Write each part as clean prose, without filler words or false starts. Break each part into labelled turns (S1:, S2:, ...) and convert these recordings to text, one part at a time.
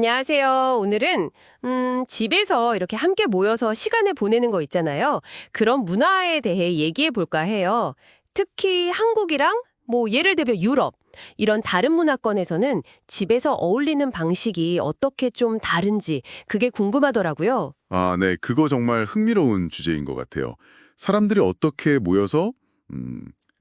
S1: 안녕하세요. 오늘은 집에서 이렇게 함께 모여서 시간을 보내는 거 있잖아요. 그런 문화에 대해 얘기해 볼까 해요. 특히 한국이랑 예를 들면 유럽 이런 다른 문화권에서는 집에서 어울리는 방식이 어떻게 좀 다른지 그게 궁금하더라고요.
S2: 아, 네. 그거 정말 흥미로운 주제인 것 같아요. 사람들이 어떻게 모여서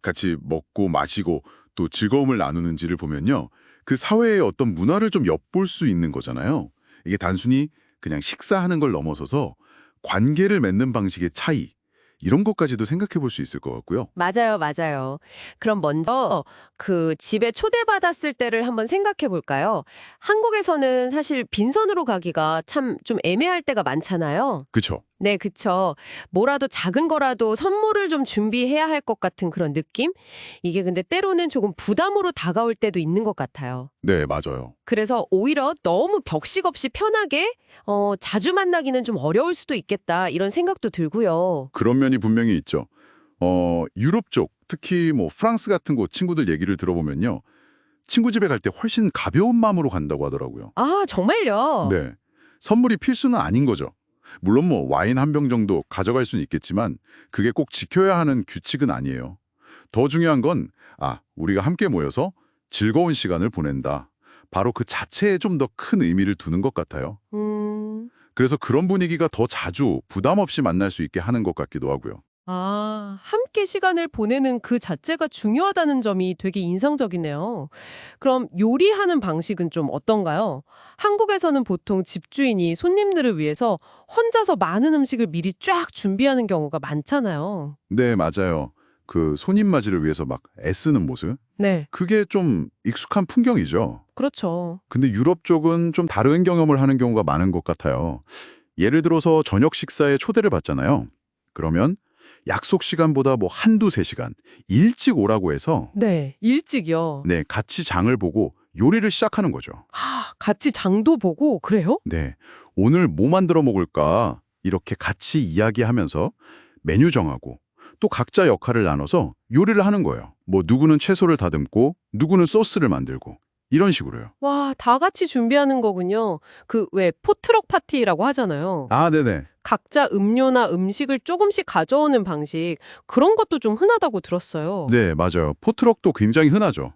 S2: 같이 먹고 마시고 또 즐거움을 나누는지를 보면요. 그 사회의 어떤 문화를 좀 엿볼 수 있는 거잖아요. 이게 단순히 그냥 식사하는 걸 넘어서서 관계를 맺는 방식의 차이, 이런 것까지도 생각해 볼 수 있을 것 같고요.
S1: 맞아요, 맞아요. 그럼 먼저 그 집에 초대받았을 때를 한번 생각해 볼까요? 한국에서는 사실 빈손으로 가기가 참 좀 애매할 때가 많잖아요.
S2: 그쵸?
S1: 네, 그쵸. 뭐라도 작은 거라도 선물을 좀 준비해야 할 것 같은 그런 느낌? 이게 근데 때로는 조금 부담으로 다가올 때도 있는 것 같아요.
S2: 네, 맞아요.
S1: 그래서 오히려 너무 벽식 없이 편하게 자주 만나기는 좀 어려울 수도 있겠다 이런 생각도 들고요.
S2: 그런 면이 분명히 있죠. 유럽 쪽, 특히 뭐 프랑스 같은 곳 친구들 얘기를 들어보면요. 친구 집에 갈 때 훨씬 가벼운 마음으로 간다고 하더라고요.
S1: 아, 정말요?
S2: 네. 선물이 필수는 아닌 거죠. 물론 뭐 와인 한 병 정도 가져갈 수는 있겠지만 그게 꼭 지켜야 하는 규칙은 아니에요. 더 중요한 건 우리가 함께 모여서 즐거운 시간을 보낸다. 바로 그 자체에 좀 더 큰 의미를 두는 것 같아요.
S1: 음.
S2: 그래서 그런 분위기가 더 자주 부담 없이 만날 수 있게 하는 것 같기도 하고요.
S1: 아, 함께 시간을 보내는 그 자체가 중요하다는 점이 되게 인상적이네요. 그럼 요리하는 방식은 좀 어떤가요? 한국에서는 보통 집주인이 손님들을 위해서 혼자서 많은 음식을 미리 쫙 준비하는 경우가 많잖아요.
S2: 네, 맞아요. 그 손님 맞이를 위해서 막 애쓰는 모습?
S1: 네,
S2: 그게 좀 익숙한 풍경이죠.
S1: 그렇죠.
S2: 근데 유럽 쪽은 좀 다른 경험을 하는 경우가 많은 것 같아요. 예를 들어서 저녁 식사에 초대를 받잖아요. 그러면 약속 시간보다 뭐 한두 세 시간 일찍 오라고 해서
S1: 네, 일찍이요.
S2: 네, 같이 장을 보고 요리를 시작하는 거죠.
S1: 같이 장도 보고 그래요?
S2: 네, 오늘 뭐 만들어 먹을까 이렇게 같이 이야기하면서 메뉴 정하고 또 각자 역할을 나눠서 요리를 하는 거예요. 뭐 누구는 채소를 다듬고 누구는 소스를 만들고 이런 식으로요.
S1: 와, 다 같이 준비하는 거군요. 그 왜 포트럭 파티라고 하잖아요.
S2: 아, 네네.
S1: 각자 음료나 음식을 조금씩 가져오는 방식, 그런 것도 좀 흔하다고 들었어요.
S2: 네, 맞아요. 포트럭도 굉장히 흔하죠.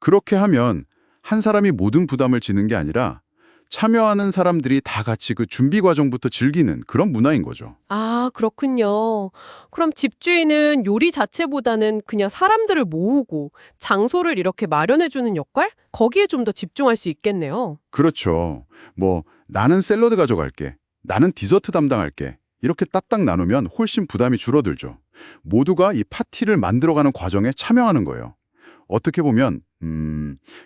S2: 그렇게 하면 한 사람이 모든 부담을 지는 게 아니라 참여하는 사람들이 다 같이 그 준비 과정부터 즐기는 그런 문화인 거죠.
S1: 아, 그렇군요. 그럼 집주인은 요리 자체보다는 그냥 사람들을 모으고 장소를 이렇게 마련해주는 역할? 거기에 좀 더 집중할 수 있겠네요.
S2: 그렇죠. 뭐 나는 샐러드 가져갈게. 나는 디저트 담당할게. 이렇게 딱딱 나누면 훨씬 부담이 줄어들죠. 모두가 이 파티를 만들어가는 과정에 참여하는 거예요. 어떻게 보면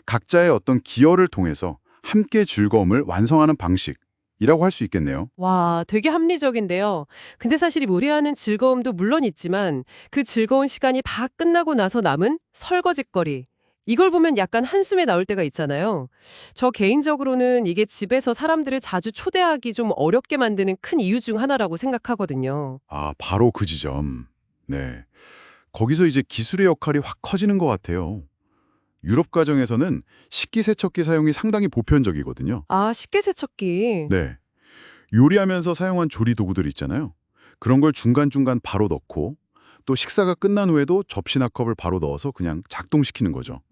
S2: 각자의 어떤 기여를 통해서 함께 즐거움을 완성하는 방식이라고 할 수 있겠네요.
S1: 와, 되게 합리적인데요. 근데 사실 요리하는 즐거움도 물론 있지만 그 즐거운 시간이 다 끝나고 나서 남은 설거짓거리. 이걸 보면 약간 한숨에 나올 때가 있잖아요. 저 개인적으로는 이게 집에서 사람들을 자주 초대하기 좀 어렵게 만드는 큰 이유 중 하나라고 생각하거든요.
S2: 바로 그 지점. 네. 거기서 이제 기술의 역할이 확 커지는 것 같아요. 유럽 가정에서는 식기세척기 사용이 상당히 보편적이거든요.
S1: 아, 식기세척기.
S2: 네. 요리하면서 사용한 조리 도구들 있잖아요. 그런 걸 중간중간 바로 넣고 또 식사가 끝난 후에도 접시나 컵을 바로 넣어서 그냥 작동시키는 거죠.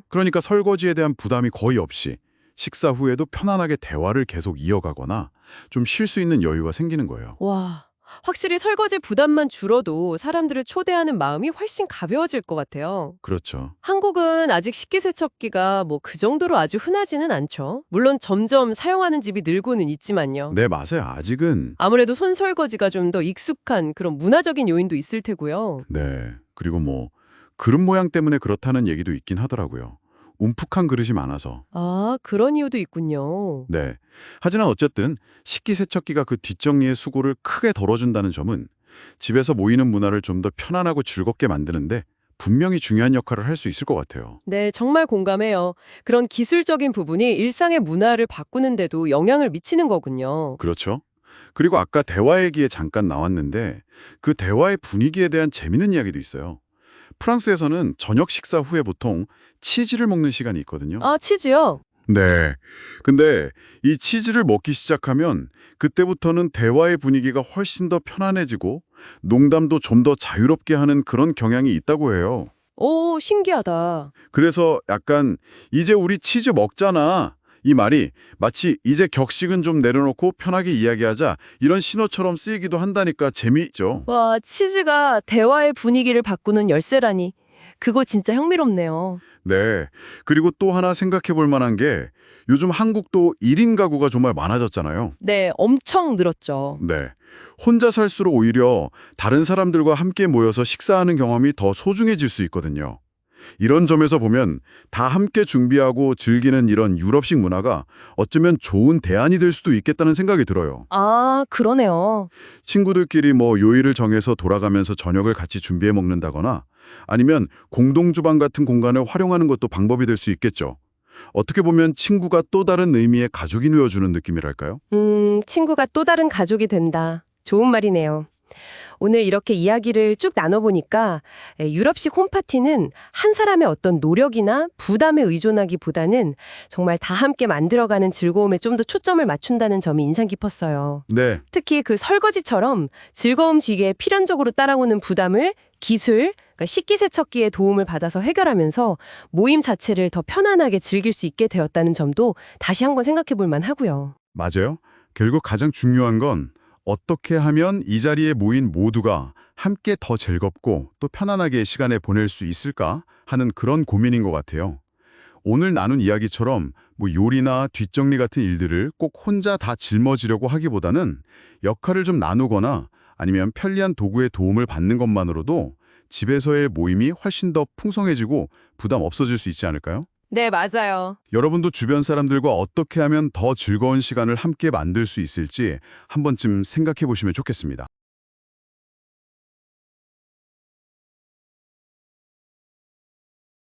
S2: 그러니까 설거지에 대한 부담이 거의 없이 식사 후에도 편안하게 대화를 계속 이어가거나 좀 쉴 수 있는 여유가 생기는 거예요.
S1: 와, 확실히 설거지 부담만 줄어도 사람들을 초대하는 마음이 훨씬 가벼워질 것 같아요.
S2: 그렇죠.
S1: 한국은 아직 식기세척기가 그 정도로 아주 흔하지는 않죠. 물론 점점 사용하는 집이 늘고는 있지만요.
S2: 네, 맞아요. 아직은.
S1: 아무래도 손설거지가 좀 더 익숙한 그런 문화적인 요인도 있을 테고요.
S2: 네. 그리고 뭐 그릇 모양 때문에 그렇다는 얘기도 있긴 하더라고요. 움푹한 그릇이 많아서.
S1: 아, 그런 이유도 있군요.
S2: 네. 하지만 어쨌든 식기세척기가 그 뒷정리의 수고를 크게 덜어준다는 점은 집에서 모이는 문화를 좀 더 편안하고 즐겁게 만드는데 분명히 중요한 역할을 할 수 있을 것 같아요.
S1: 네, 정말 공감해요. 그런 기술적인 부분이 일상의 문화를 바꾸는데도 영향을 미치는 거군요.
S2: 그렇죠? 그리고 아까 대화 얘기에 잠깐 나왔는데 그 대화의 분위기에 대한 재미있는 이야기도 있어요. 프랑스에서는 저녁 식사 후에 보통 치즈를 먹는 시간이 있거든요.
S1: 아, 치즈요?
S2: 네. 근데 이 치즈를 먹기 시작하면 그때부터는 대화의 분위기가 훨씬 더 편안해지고 농담도 좀 더 자유롭게 하는 그런 경향이 있다고 해요.
S1: 오, 신기하다.
S2: 그래서 약간 이제 우리 치즈 먹잖아. 이 말이 마치 이제 격식은 좀 내려놓고 편하게 이야기하자 이런 신호처럼 쓰이기도 한다니까 재미있죠.
S3: 와, 치즈가 대화의 분위기를 바꾸는 열쇠라니. 그거 진짜 흥미롭네요.
S2: 네. 그리고 또 하나 생각해 볼 만한 게 요즘 한국도 1인 가구가 정말 많아졌잖아요.
S3: 네, 엄청 늘었죠.
S2: 네. 혼자 살수록 오히려 다른 사람들과 함께 모여서 식사하는 경험이 더 소중해질 수 있거든요. 이런 점에서 보면 다 함께 준비하고 즐기는 이런 유럽식 문화가 어쩌면 좋은 대안이 될 수도 있겠다는 생각이 들어요.
S3: 아, 그러네요.
S2: 친구들끼리 뭐 요일을 정해서 돌아가면서 저녁을 같이 준비해 먹는다거나 아니면 공동주방 같은 공간을 활용하는 것도 방법이 될 수 있겠죠. 어떻게 보면 친구가 또 다른 의미의 가족이 되어주는 느낌이랄까요?
S1: 친구가 또 다른 가족이 된다. 좋은 말이네요. 오늘 이렇게 이야기를 쭉 나눠보니까 유럽식 홈파티는 한 사람의 어떤 노력이나 부담에 의존하기보다는 정말 다 함께 만들어가는 즐거움에 좀 더 초점을 맞춘다는 점이 인상 깊었어요.
S2: 네.
S1: 특히 그 설거지처럼 즐거움 뒤에 필연적으로 따라오는 부담을 기술, 그러니까 식기세척기의 도움을 받아서 해결하면서 모임 자체를 더 편안하게 즐길 수 있게 되었다는 점도 다시 한번 생각해 볼 만하고요.
S2: 맞아요. 결국 가장 중요한 건 어떻게 하면 이 자리에 모인 모두가 함께 더 즐겁고 또 편안하게 시간을 보낼 수 있을까 하는 그런 고민인 것 같아요. 오늘 나눈 이야기처럼 뭐 요리나 뒷정리 같은 일들을 꼭 혼자 다 짊어지려고 하기보다는 역할을 좀 나누거나 아니면 편리한 도구의 도움을 받는 것만으로도 집에서의 모임이 훨씬 더 풍성해지고 부담 없어질 수 있지 않을까요?
S1: 네, 맞아요.
S2: 여러분도 주변 사람들과 어떻게 하면 더 즐거운 시간을 함께 만들 수 있을지 한 번쯤 생각해 보시면 좋겠습니다.